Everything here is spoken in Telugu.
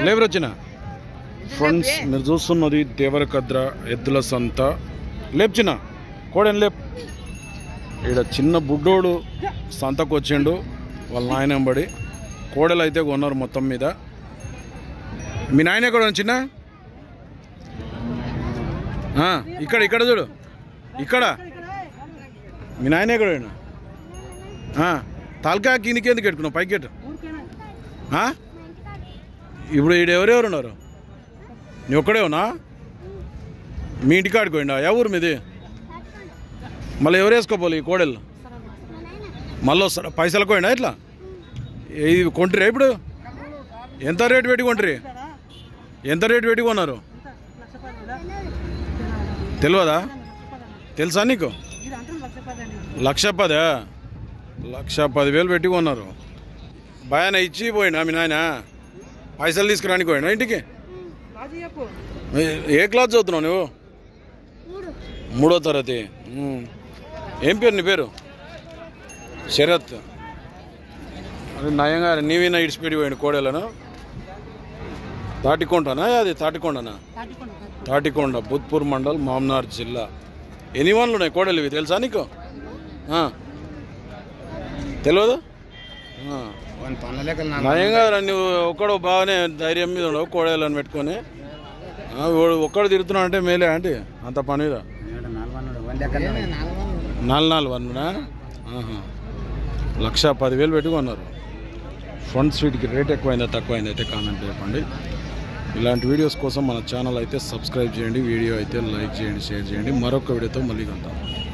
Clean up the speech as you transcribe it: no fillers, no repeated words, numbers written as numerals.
లేబర్ వచ్చిన ఫ్రెండ్స్ మీరు చూస్తున్నది దేవరకద్ర ఎద్దుల సంత లేప్చిన కోడని లేప్ ఇక్కడ చిన్న బుడ్డోడు సంతకు వచ్చిండు వాళ్ళ నాయన బడి కోడలు అయితే కొన్నారు మొత్తం మీద మీ నాయన ఎక్కడ చిన్న ఇక్కడ ఇక్కడ చూడు ఇక్కడ మీ నాయన ఎక్కడ తాలకా కిందికి ఎందుకు పెట్టుకున్నావు పైకి ఇప్పుడు ఈడ ఎవరెవరు ఉన్నారు నీ ఒక్కడే ఉన్నా మీ ఇంటికాడికి పోయిండా ఎవరు మీది మళ్ళీ ఎవరు వేసుకోపోలే ఈ కోడలు మళ్ళీ వస్తారా పైసలకు పోయిండా ఇట్లా ఇది కొంటారా ఇప్పుడు ఎంత రేటు పెట్టి కొంటారు ఎంత రేటు పెట్టి కొన్నారు తెలియదా తెలుసా నీకు 1,10,000 1,10,000 పెట్టి కొన్నారు భయాన ఇచ్చి పోయినా మీ నాయన పైసలు తీసుకురానికి పోయినా ఇంటికి ఏ క్లాస్ చదువుతున్నావు నువ్వు 3వ తరగతి ఏం పేరు నీ పేరు శరత్ అది నయంగా నీవినా ఇడిచిపెట్టి పోయింది కోడేలను తాటికొండనా అది తాటికొండనా తాటికొండ బుద్పూర్ మండల్ మామ్నార్ జిల్లా ఎన్ని వన్లు ఉన్నాయి కోడలు ఇవి తెలుసా నీకు తెలియదు నయంగా నువ్వు ఒక్కడు బాగానే ధైర్యం మీద ఉండవు కోడేళ్ళని పెట్టుకొని ఒక్కడు తిరుగుతున్నావు అంటే మేలే అంటే అంత పని మీద 4 వన్నునా 1,10,000 పెట్టుకున్నారు ఫ్రంట్ స్వీట్కి రేట్ ఎక్కువైందా తక్కువైంది అయితే కామెంట్ చెప్పండి ఇలాంటి వీడియోస్ కోసం మన ఛానల్ అయితే సబ్స్క్రైబ్ చేయండి వీడియో అయితే లైక్ చేయండి షేర్ చేయండి మరొక వీడియోతో మళ్ళీ కలుద్దాం